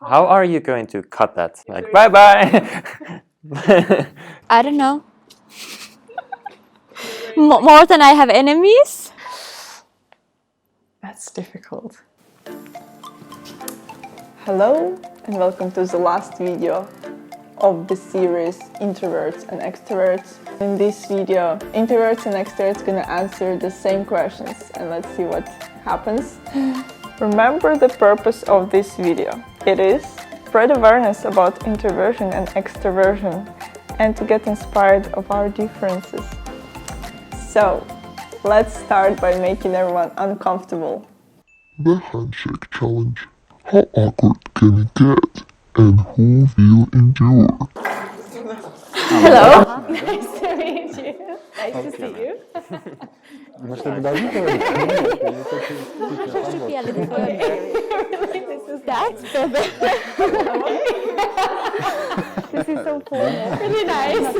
How are you going to cut that? Like, bye-bye! I don't know. More than I have enemies? That's difficult. Hello and welcome to the last video of the series Introverts and Extroverts. In this video, introverts and extroverts are gonna answer the same questions and let's see what happens. Remember the purpose of this video. It is spread awareness about introversion and extroversion and to get inspired of our differences. So, let's start by making everyone uncomfortable. The handshake challenge. How awkward can it get? And who will endure? Hello. Nice to meet you. Nice to see you. This is so cool. Really nice.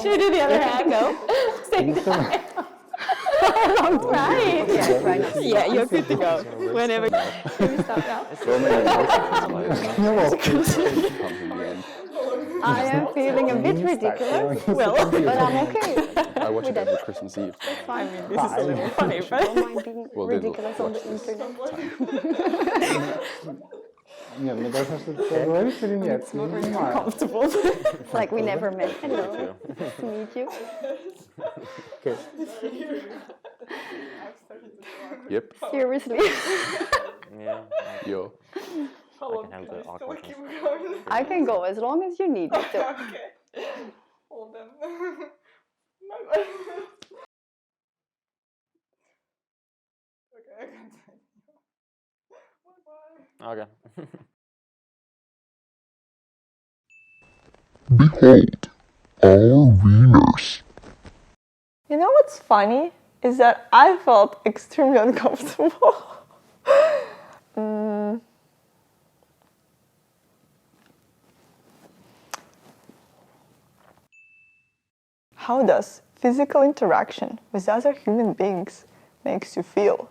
Should we do the other hand? No. Same time. Long time. Yeah, right. Yeah, you're good to go. Whenever. Can we stop now? I am feeling a bit ridiculous. Well, but I'm okay. I watch it every Christmas Eve. I mean, this is a little funny, but Don't mind being ridiculous on the internet. it's not really comfortable. Like we never met. Hello. Nice to meet you. Yep. Seriously. Yeah, Yo. I can handle the awkward ones. I can go as long as you need me to. Okay. Hold them. Bye-bye. Okay, I can't say. Bye-bye. Okay. Behold, our winners. You know what's funny? Is that I felt extremely uncomfortable. How does physical interaction with other human beings makes you feel?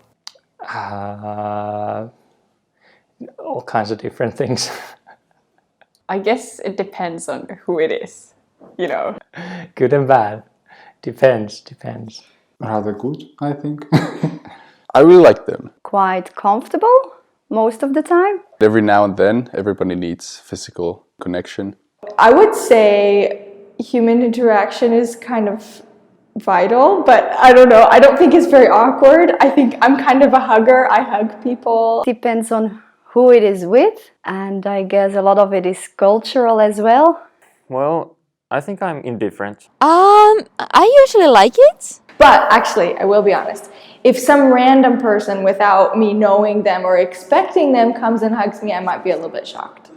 All kinds of different things. I guess it depends on who it is, you know. Good and bad. Depends. Rather good, I think. I really like them. Quite comfortable most of the time. Every now and then, everybody needs physical connection. I would say human interaction is kind of vital, but I don't know. I don't think it's very awkward. I think I'm kind of a hugger. I hug people. Depends on who it is with, and I guess a lot of it is cultural as well. Well, I think I'm indifferent. I usually like it. But actually, I will be honest. If some random person without me knowing them or expecting them comes and hugs me, I might be a little bit shocked.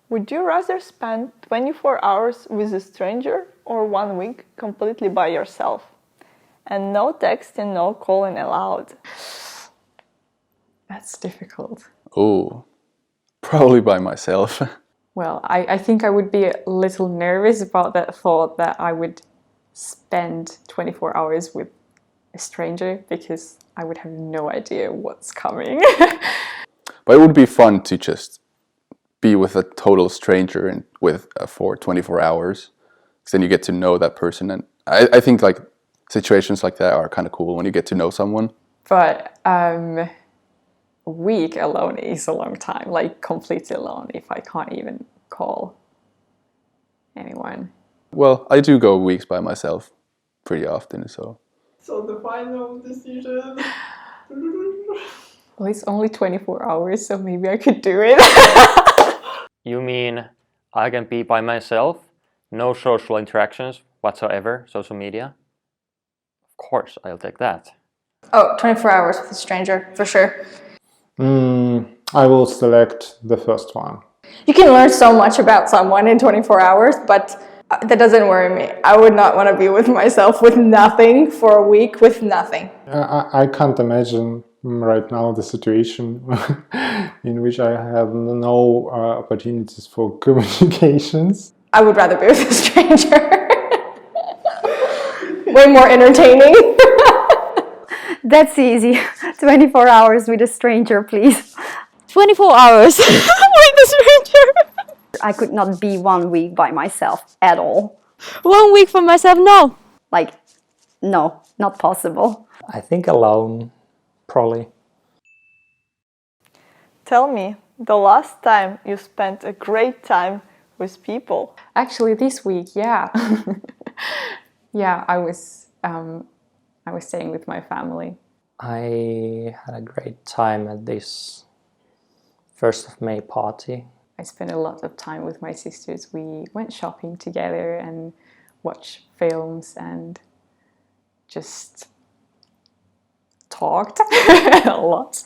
Would you rather spend 24 hours with a stranger or 1 week completely by yourself? And no text and no calling allowed. That's difficult. Oh, probably by myself. Well, I think I would be a little nervous about that thought that I would spend 24 hours with a stranger because I would have no idea what's coming. But it would be fun to just be with a total stranger and for 24 hours. Because then you get to know that person. And I think like situations like that are kind of cool when you get to know someone. But a week alone is a long time, like completely alone if I can't even call anyone. Well, I do go weeks by myself pretty often, so. So the final decision. Well, it's only 24 hours, so maybe I could do it. You mean I can be by myself? No social interactions whatsoever, social media? Of course, I'll take that. Oh, 24 hours with a stranger, for sure. I will select the first one. You can learn so much about someone in 24 hours, but that doesn't worry me. I would not want to be with myself with nothing for a week with nothing. I can't imagine right now the situation in which I have no opportunities for communications. I would rather be with a stranger. Way more entertaining. That's easy. 24 hours with a stranger, please. 24 hours with a stranger. I could not be 1 week by myself at all. 1 week for myself, no. Like, no, not possible. I think alone, probably. Tell me, the last time you spent a great time with people. Actually, this week, yeah. Yeah, I was staying with my family. I had a great time at this 1st of May party. I spent a lot of time with my sisters. We went shopping together and watched films and just talked a lot.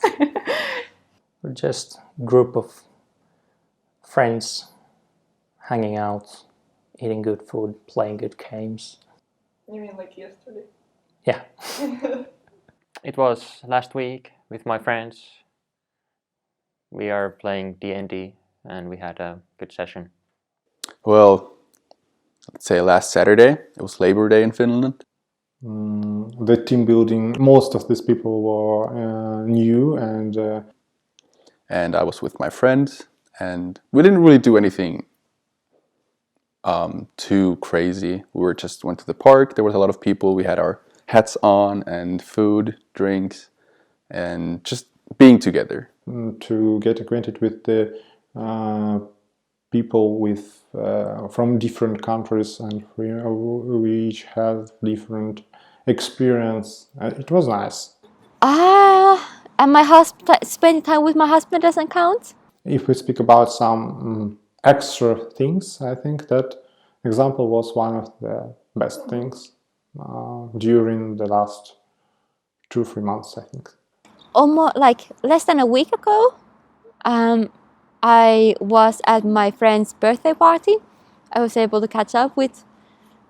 We're just a group of friends hanging out, eating good food, playing good games. You mean like yesterday? Yeah. It was last week with my friends. We are playing D&D and we had a good session. Well, let's say last Saturday, it was Labor Day in Finland. The team building, most of these people were new, and I was with my friends, and we didn't really do anything too crazy. We went to the park. There was a lot of people. We had our hats on and food, drinks, and just being together. to get acquainted with the people from different countries, and we each had different experience. It was nice. And spending time with my husband doesn't count? If we speak about some extra things, I think that example was one of the best things during the last 2-3 months, I think. Almost like less than a week ago, I was at my friend's birthday party. I was able to catch up with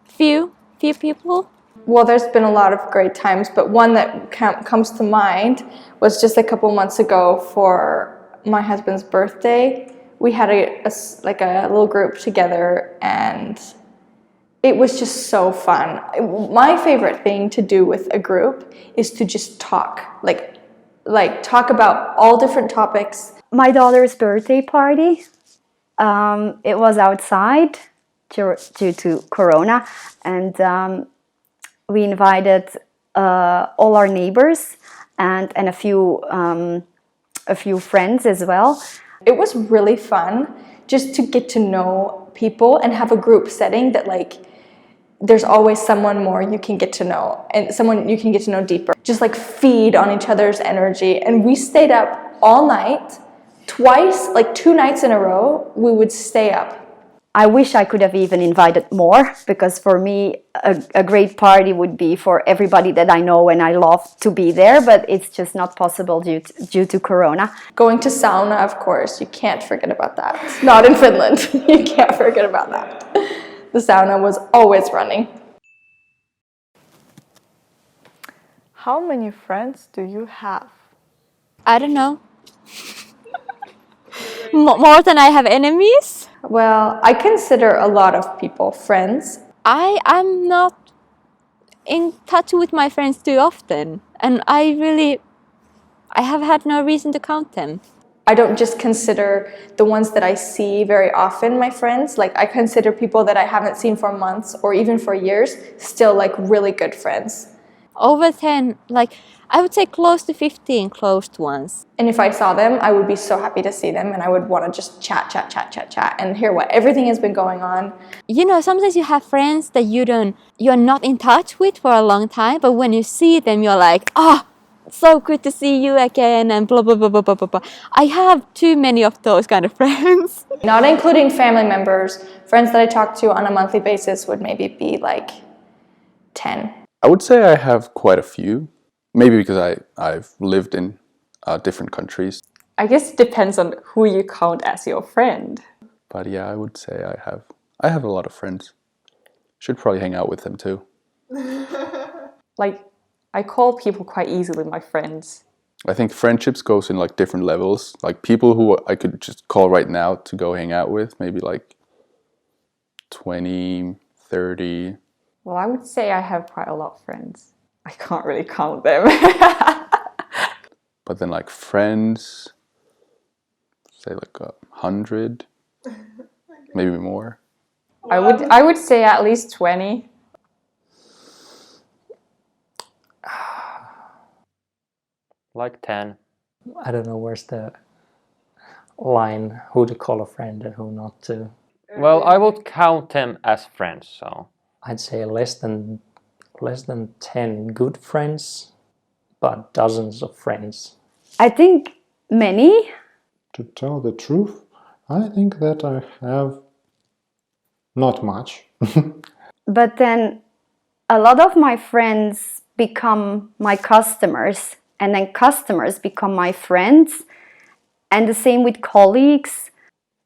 few people. Well, there's been a lot of great times, but one that comes to mind was just a couple months ago for my husband's birthday. We had a little group together, and it was just so fun. My favorite thing to do with a group is to just talk, like talk about all different topics. My daughter's birthday party, it was outside due to Corona, and we invited all our neighbors and a few friends as well. It was really fun just to get to know people and have a group setting that there's always someone more you can get to know and someone you can get to know deeper. Just feed on each other's energy. And we stayed up all night, twice, 2 nights in a row, we would stay up. I wish I could have even invited more, because for me a great party would be for everybody that I know and I love to be there, but it's just not possible due to Corona. Going to sauna, of course, you can't forget about that. Not in Finland, you can't forget about that. The sauna was always running. How many friends do you have? I don't know. More than I have enemies? Well, I consider a lot of people friends. I'm not in touch with my friends too often, and I have had no reason to count them. I don't just consider the ones that I see very often my friends. I consider people that I haven't seen for months or even for years still really good friends. Over 10, I would say close to 15 closed ones. And if I saw them, I would be so happy to see them, and I would want to just chat and hear what everything has been going on. You know, sometimes you have friends that you're not in touch with for a long time, but when you see them, you're like, so good to see you again, and blah, blah, blah, blah, blah, blah. I have too many of those kind of friends. Not including family members, friends that I talk to on a monthly basis would maybe be 10. I would say I have quite a few. Maybe because I've lived in different countries. I guess it depends on who you count as your friend. But yeah, I would say I have a lot of friends. Should probably hang out with them too. I call people quite easily my friends. I think friendships goes in different levels. People who I could just call right now to go hang out with, maybe 20, 30. Well, I would say I have quite a lot of friends. I can't really count them. But then friends, say like 100, maybe more. I would say at least 20. Like 10. I don't know where's the line, who to call a friend and who not to. Well, I would count them as friends, so... I'd say less than 10 good friends, but dozens of friends. I think many. To tell the truth, I think that I have not much. But then a lot of my friends become my customers, and then customers become my friends, and the same with colleagues.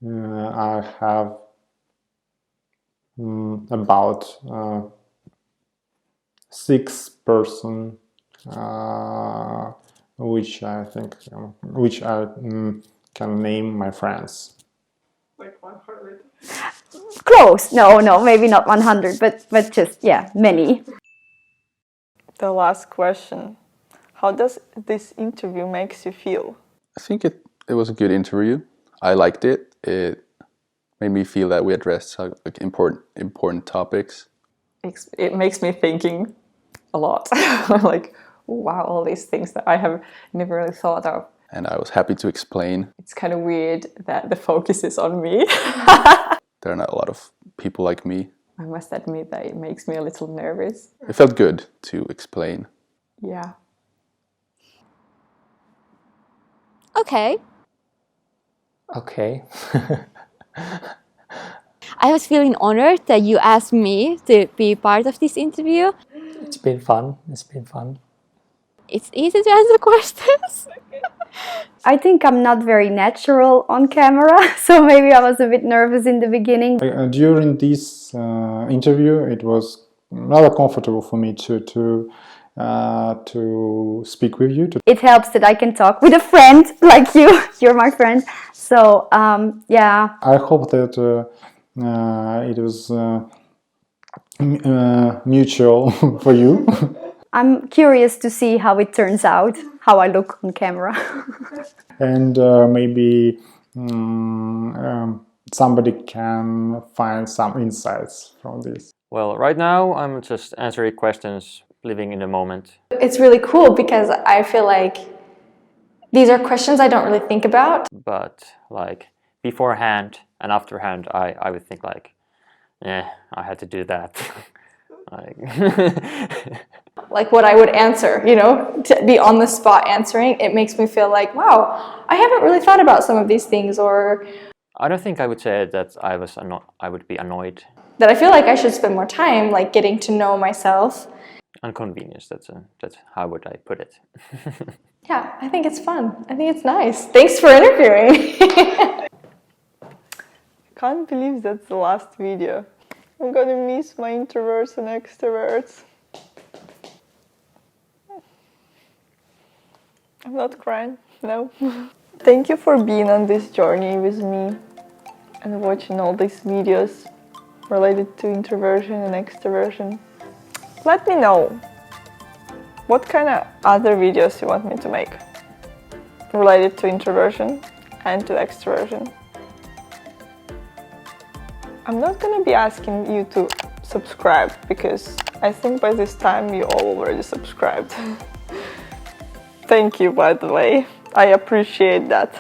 I have about 6 person, which I think, which I can name my friends. Like 100. Close. No, maybe not 100, but just, yeah, many. The last question. How does this interview makes you feel? I think it was a good interview. I liked it. It made me feel that we addressed like important topics. It makes me thinking a lot. Like, wow, all these things that I have never really thought of. And I was happy to explain. It's kind of weird that the focus is on me. There are not a lot of people like me. I must admit that it makes me a little nervous. It felt good to explain. Yeah. Okay. Okay. I was feeling honored that you asked me to be part of this interview. It's been fun. It's been fun. It's easy to answer questions. I think I'm not very natural on camera, so maybe I was a bit nervous in the beginning. During this interview, it was rather comfortable for me to speak with you. It helps that I can talk with a friend like you. You're my friend. So, yeah. I hope that it was mutual for you. I'm curious to see how it turns out, how I look on camera. And maybe somebody can find some insights from this. Well, right now I'm just answering questions, living in the moment. It's really cool because I feel like these are questions I don't really think about. But like beforehand and afterhand, I would think like, I had to do that. Like what I would answer, you know, to be on the spot answering, it makes me feel like, wow, I haven't really thought about some of these things, or I don't think I would say that I would be annoyed. that I feel like I should spend more time like getting to know myself. Inconvenience, that's how would I put it. Yeah, I think it's fun. I think it's nice. Thanks for interviewing. Can't believe that's the last video. I'm gonna miss my introverts and extroverts. I'm not crying, no. Thank you for being on this journey with me and watching all these videos related to introversion and extroversion. Let me know what kind of other videos you want me to make related to introversion and to extroversion. I'm not gonna be asking you to subscribe because I think by this time you all already subscribed. Thank you, by the way. I appreciate that.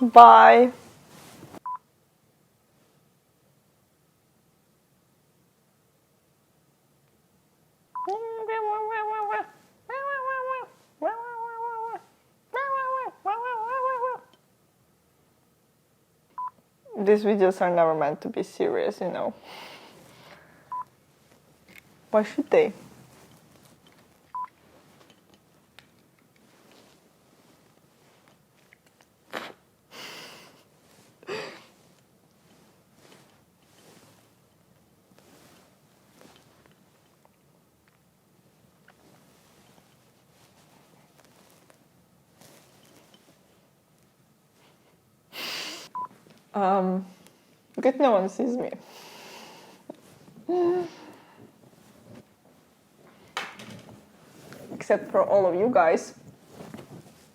Bye. These videos are never meant to be serious, you know. Why should they? Good no one sees me. Except for all of you guys.